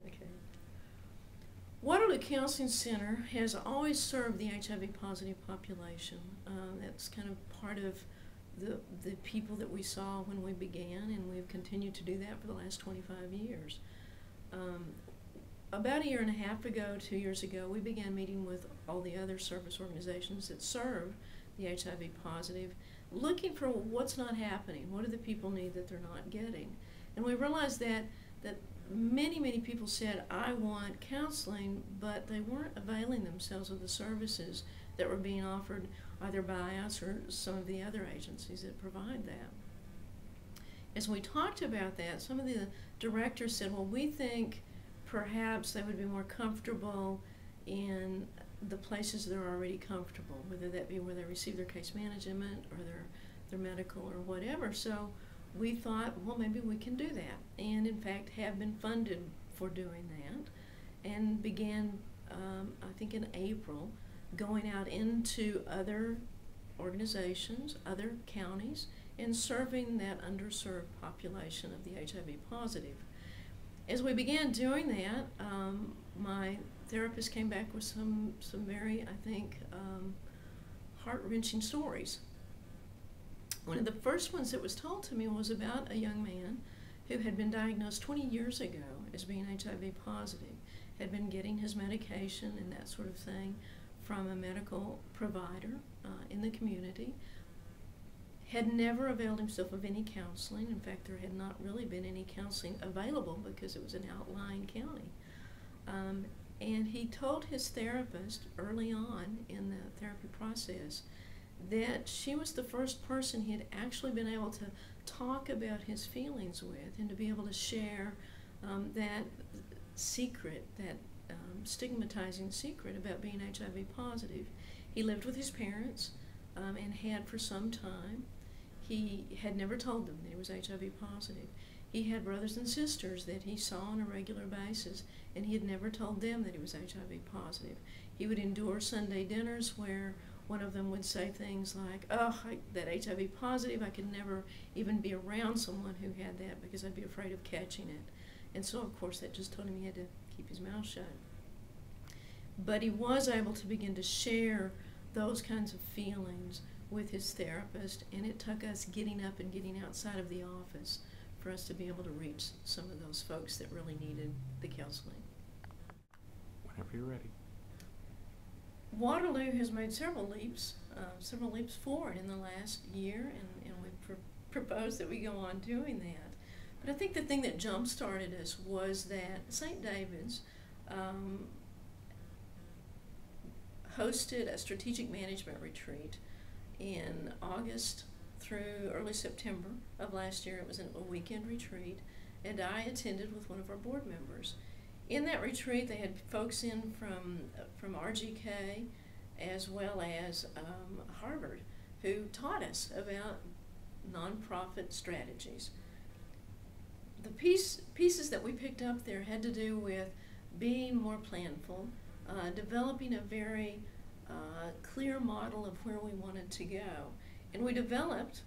Okay. Waterloo Counseling Center has always served the HIV positive population. That's kind of part of the people that we saw when we began, and we've continued to do that for the last 25 years. About a year and a half ago, 2 years ago, we began meeting with all the other service organizations that serve the HIV positive, looking for what's not happening, what do the people need that they're not getting. And we realized that many people said, I want counseling, but they weren't availing themselves of the services that were being offered either by us or some of the other agencies that provide that. As we talked about that, some of the directors said, well, we think perhaps they would be more comfortable in the places that are already comfortable, whether that be where they receive their case management or their medical or whatever. So we thought, well, maybe we can do that, and in fact have been funded for doing that, and began, I think in April, going out into other organizations, other counties, and serving that underserved population of the HIV positive. As we began doing that, my therapist came back with some very, I think, heart-wrenching stories. One of the first ones that was told to me was about a young man who had been diagnosed 20 years ago as being HIV positive, had been getting his medication and that sort of thing from a medical provider in the community, had never availed himself of any counseling. In fact, there had not really been any counseling available because it was an outlying county. And he told his therapist early on in the therapy process that she was the first person he had actually been able to talk about his feelings with, and to be able to share that secret, that stigmatizing secret about being HIV positive. He lived with his parents and had for some time. He had never told them that he was HIV positive. He had brothers and sisters that he saw on a regular basis, and he had never told them that he was HIV positive. He would endure Sunday dinners where one of them would say things like, oh, that HIV positive, I could never even be around someone who had that because I'd be afraid of catching it. And so, of course, that just told him he had to keep his mouth shut. But he was able to begin to share those kinds of feelings with his therapist, and it took us getting up and getting outside of the office for us to be able to reach some of those folks that really needed the counseling. Whenever you're ready. Waterloo has made several leaps forward in the last year, and we propose that we go on doing that. But I think the thing that jump-started us was that St. David's hosted a strategic management retreat in August through early September of last year. It was a weekend retreat, and I attended with one of our board members. In that retreat, they had folks in from RGK as well as Harvard who taught us about nonprofit strategies. The pieces that we picked up there had to do with being more planful, developing a very clear model of where we wanted to go. And we developed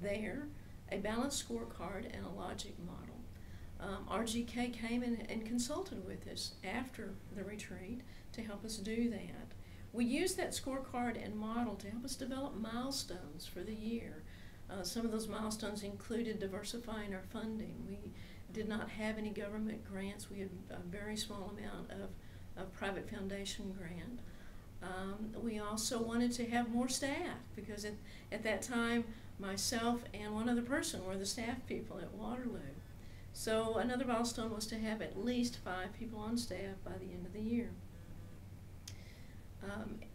there a balanced scorecard and a logic model. RGK came and consulted with us after the retreat to help us do that. We used that scorecard and model to help us develop milestones for the year. Some of those milestones included diversifying our funding. We did not have any government grants. We had a very small amount of private foundation grant. We also wanted to have more staff because at that time, myself and one other person were the staff people at Waterloo. So another milestone was to have at least 5 people on staff by the end of the year.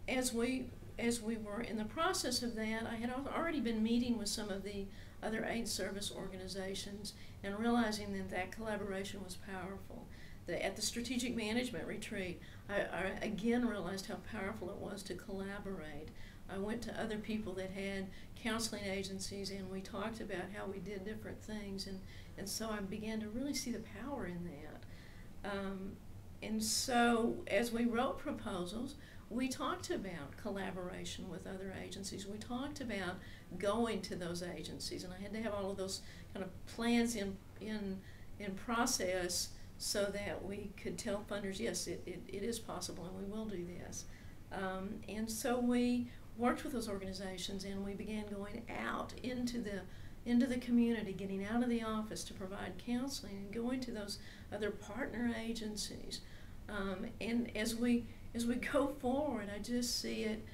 As we were in the process of that, I had already been meeting with some of the other AIDS service organizations and realizing that collaboration was powerful. At the strategic management retreat, I again realized how powerful it was to collaborate. I went to other people that had counseling agencies, and we talked about how we did different things, and so I began to really see the power in that. And so as we wrote proposals, we talked about collaboration with other agencies. We talked about going to those agencies, and I had to have all of those kind of plans in process so that we could tell funders, yes, it is possible and we will do this. And so we worked with those organizations and we began going out into the community, getting out of the office to provide counseling and going to those other partner agencies. And as we go forward, I just see it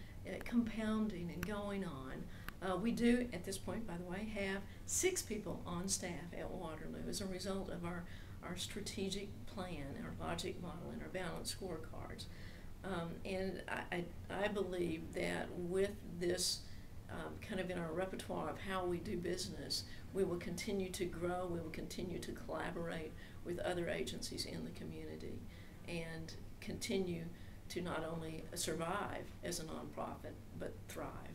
compounding and going on. We do, at this point, by the way, have 6 people on staff at Waterloo as a result of our strategic plan, our logic model, and our balanced scorecards. And I believe that with this kind of in our repertoire of how we do business, we will continue to grow, we will continue to collaborate with other agencies in the community and continue to not only survive as a nonprofit, but thrive.